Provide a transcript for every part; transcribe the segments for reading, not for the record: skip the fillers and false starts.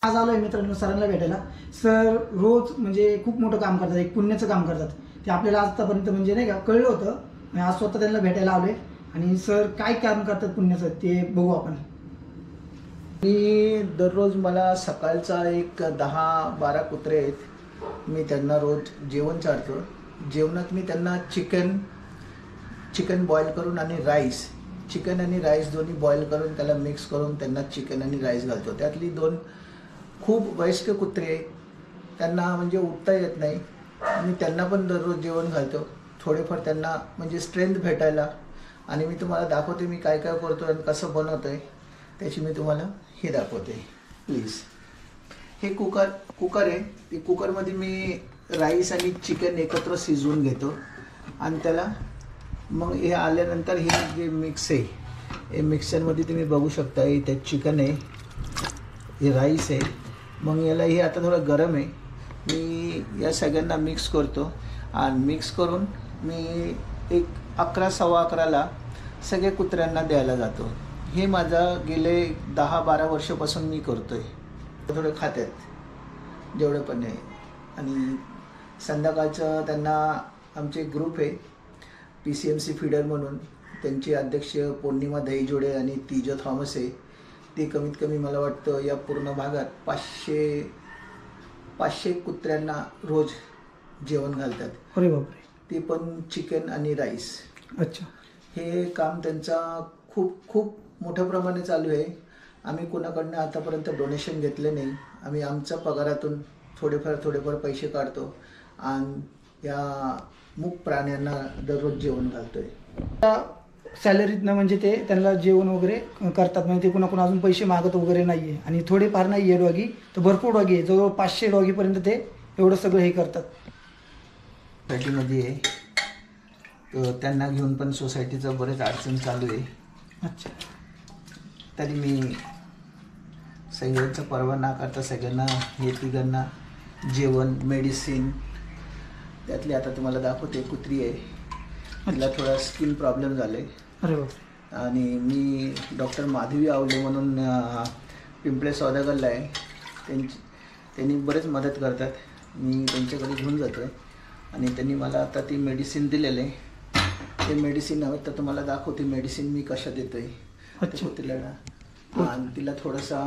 आज आलोय मित्रांनो सरांना भेटायला। सर रोज म्हणजे खूप मोठं काम करतात, एक पुण्याचं काम करतात। ते आपल्याला आजपर्यंत म्हणजे नाही का कळलं होतं। आज स्वतः त्यांना भेटायला आलोय आणि सर काय काम करतात पुण्याचं ते बघू आपण। मी दररोज मला सकाळचा एक 10-12 कुत्रे आहेत, मी त्यांना रोज जेवण चारतो। जेवणात मी त्यांना चिकन बॉईल करून आणि राईस, चिकन आणि राईस दोन्ही बॉईल करून त्याला मिक्स करून त्यांना चिकन आणि राईस घालतो। त्यातली 2 खूप वयस्क कुत्रे आहेत, त्यांना म्हणजे उठता येत नाही, मी त्यांना पण दररोज जेवण घालतो थोडेफार त्यांना म्हणजे स्ट्रेंथ भेटायला। आणि मी तुम्हाला दाखवते मी काय काय करतो आणि कसं बनवतोय त्याची मी तुम्हाला हे दाखवते। प्लीज हे कुकर आहे, ते कुकरमध्ये मी राईस आणि चिकन एकत्र शिजवून घेतो आणि त्याला मग हे आल्यानंतर हे जे मिक्स आहे हे मिक्सरमध्ये तुम्ही बघू शकता, इथे चिकन आहे, हे राईस आहे, मग याला हे आता थोडं गरम आहे, मी या सगळ्यांना मिक्स करतो आणि मिक्स करून मी एक 11-11:15ला सगळे कुत्र्यांना द्यायला जातो। हे माझं गेले 10-12 वर्षापासून मी करतोय। थोडे खात्यात जेवढे पण आहे आणि संध्याकाळचं त्यांना आमचे ग्रुप आहे PCMC फीडर म्हणून, त्यांचे अध्यक्ष पौर्णिमा दहीजोडे आणि तीजो थॉमस आहे। ते कमीत कमी मला वाटतं या पूर्ण भागात 500 कुत्र्यांना रोज जेवण घालतात। अरे बापरे, ते पण चिकन आणि राईस। अच्छा, हे काम त्यांचा खूप मोठ्या प्रमाणे चालू आहे। आम्ही कोणाकडनं आतापर्यंत डोनेशन घेतले नाही, आम्ही आमच्या पगारातून थोडेफार पैसे काढतो आणि या मूक प्राण्यांना दररोज जेवण घालतोय। सॅलरीतनं म्हणजे ते त्यांना जेवण वगैरे करतात, म्हणजे ते कुणा अजून पैसे मागत वगैरे नाही आहे आणि थोडेफार नाही आहे डॉगी, तर भरपूर डॉगी आहे, जवळ 500 डॉगीपर्यंत ते एवढं सगळं हे करतात। सोसायटीमध्ये आहे, तर त्यांना घेऊन पण सोसायटीचं बरेच अडचण चालू आहे। अच्छा, तरी मी सगळ्यांचा परवा न करता सगळ्यांना हे तिघांना जेवण मेडिसिन, त्यातली आता तुम्हाला दाखवते कुत्री आहे, तिला थोडा स्किन प्रॉब्लेम झाले। अरे बापरे, आणि मी डॉक्टर माधवी आवले म्हणून पिंपळे सौदागरला आहे, त्यांनी बरेच मदत करतात, मी त्यांच्याकडे घेऊन जातो आहे आणि त्यांनी मला आता ती मेडिसिन दिलेलं आहे। ते मेडिसिन हवं तर तुम्हाला दाखवते मेडिसिन मी कशा देतो आहे। अच्छा, तिला आणि तिला थोडंसा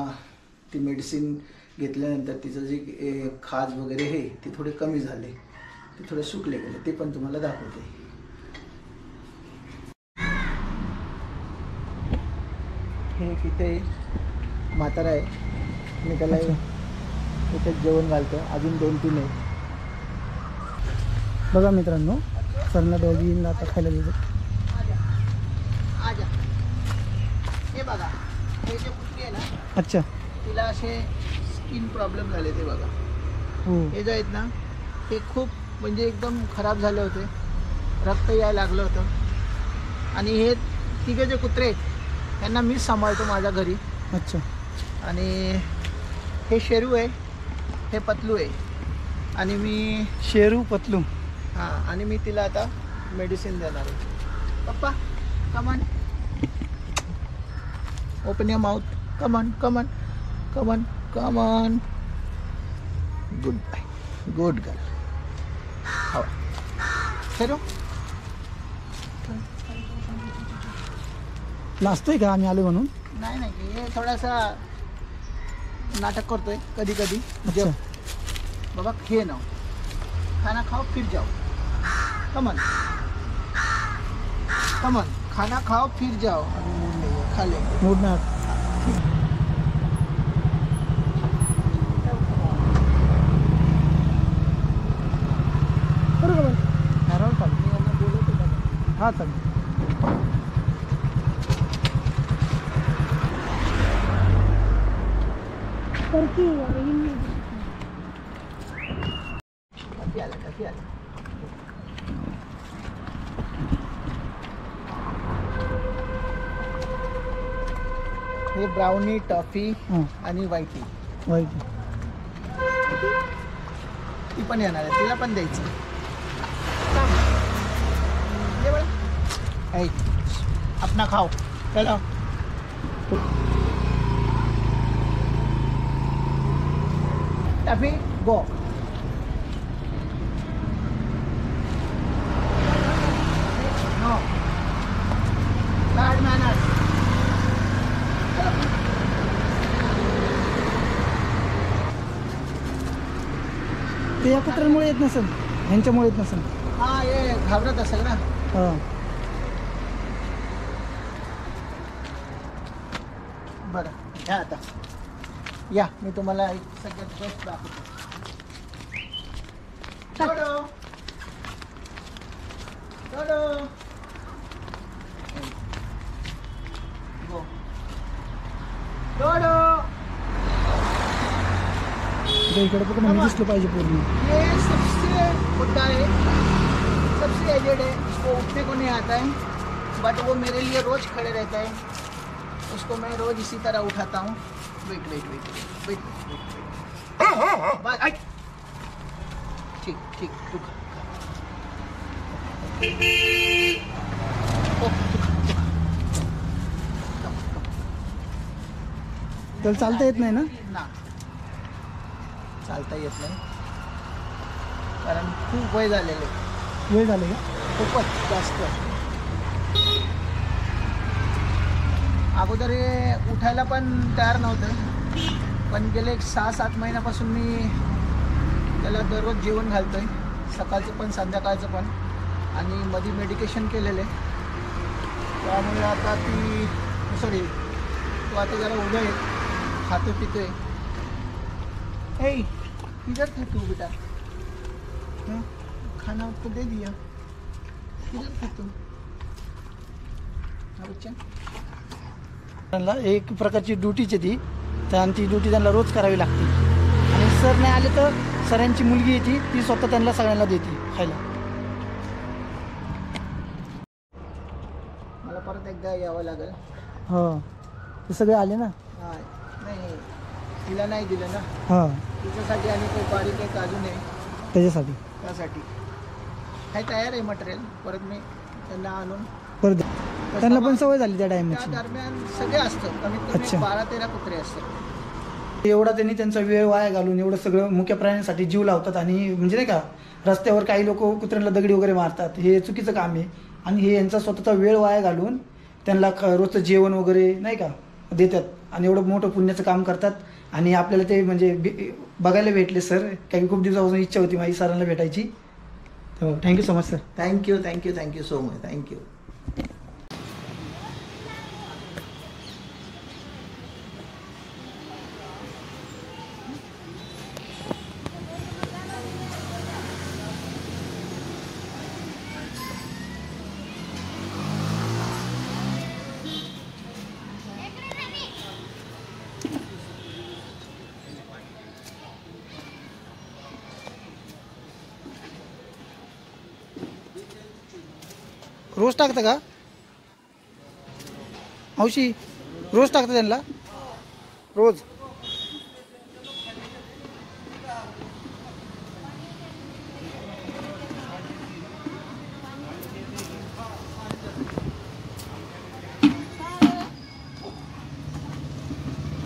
ती मेडिसिन घेतल्यानंतर तिचं जे खाज वगैरे आहे ते थोडे कमी झाले, ते थोडे सुकले गेले, ते पण तुम्हाला दाखवते। हे तिथे म्हातारा आहे, मी त्याला इथे जेवण घालतो, अजून 2-3 आहे। बघा मित्रांनो, सरना डॉगींना आता खायला देतो। हे बघा, हे जे कुत्री आहे ना, अच्छा, तिला असे स्किन प्रॉब्लेम झाले, ते बघा, हो, हे जे आहेत ना ते खूप म्हणजे एकदम खराब झाले होते, रक्त यायला लागलं होतं आणि हे तिघे जे कुत्रे आहेत त्यांना मीच सांभाळतो माझ्या घरी। अच्छा, आणि हे शेरू आहे, हे पतलू आहे आणि मी शेरू पतलू, हां, आणि मी तिला आता मेडिसिन देणार आहे। पप्पा come on, open your mouth, come on come on come on come on, good bye, good girl, हो शेरू। लाजतोय का आम्ही आलो म्हणून? नाही, हे थोडासा नाटक करतोय कधी कधी। अच्छा, बाबा खे ना, खाना खाओ फिर जाओ, कमन कमन, खाना खाओ फिर जाओ, खा ले, मूड ना बरोबर, नारळ खाल, मी यांना बोलवतो का? हा चालेल। कधी आला हे ब्राउनी, टॉफी आणि व्हाईटी, ती पण येणार आहे, तिला पण द्यायचं। अपना खाओ, चलो। Taffy go. No bad manners. ते या कुत्र्यांमुळे येत नसेल, ह्यांच्यामुळे येत नसेल. हा हे घाबरत असेल ना. हां बरं घ्या आता. या मी तुम्हाला एक सगळ्यात बेस्ट दाखवतो. डोडो डोडो गो. डोडो इकडे पण मी दिसलं पाहिजे पूर्ण. ये सबसे बुड्ढा है, सबसे एजेड है, उसको उठने को नहीं आता है, बट वो मेरे लिए रोज खड़े रहता है. उसको मैं रोज इसी तरह उठाता हूँ. Wait wait wait wait wait wait. ठीक ठीक रुक. त्याला चालता येत नाही ना. ना चालता येत नाही कारण खूप वय झालेलं आहे. वेळ झाले का. खूपच जास्त. अगोदर हे उठायला पण तयार नव्हतं, पण गेले एक 6-7 महिन्यापासून मी त्याला दररोज जेवण घालतोय, सकाळचं पण संध्याकाळचं पण, आणि मध्ये मेडिकेशन केलेलं आहे. त्यामुळे आता तो आता जरा उभं आहे, खातो पितोय. ए किधर थे तू बेटा. हाँ? खाना आपको दे दिया. किधर थे तू. हाँ बच्चा. त्यांना एक प्रकारची ड्युटीच आहे ती, आणि ती ड्युटी त्यांना रोज करावी लागते. आणि सर नाही आले तर सरांची मुलगी येते, ती स्वतः त्यांना सगळ्यांना देते खायला. मला परत एकदा यावं लागेल. हो ते सगळे आले ना. हां नाही तिला नाही दिलं ना. हां तिच्यासाठी आणि तो बारीक एक अजून आहे त्याच्यासाठी. त्यासाठी काही तयार आहे मटेरियल. परत मी त्यांना आणून परत त्यांना पण सवय झाली त्या त्या टायमाची. दरम्यान सगळे असतं, कमीत कमी अच्छा. 12-13 कुत्रे असतात. एवढा त्यांनी त्यांचा वेळ वाया घालून एवढं सगळं मुख्य प्राण्यांसाठी जीव लावतात. आणि म्हणजे नाही का, रस्त्यावर काही लोक कुत्र्यांना दगडी वगैरे मारतात, हे चुकीचं काम आहे. आणि हे यांचा स्वतःचा वेळ वाया घालून त्यांना रोजचं जेवण वगैरे नाही का देतात, आणि एवढं मोठं पुण्याचं काम करतात. आणि आपल्याला ते म्हणजे बघायला भेटले सर, काही खूप दिवसापासून इच्छा होती माझी सरांना भेटायची. हो thank you so much sir. Thank you thank you thank you so much. Thank you. रोज टाकतं का मावशी. रोज टाकतं त्यांना रोज.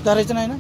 धरायचं नाही ना.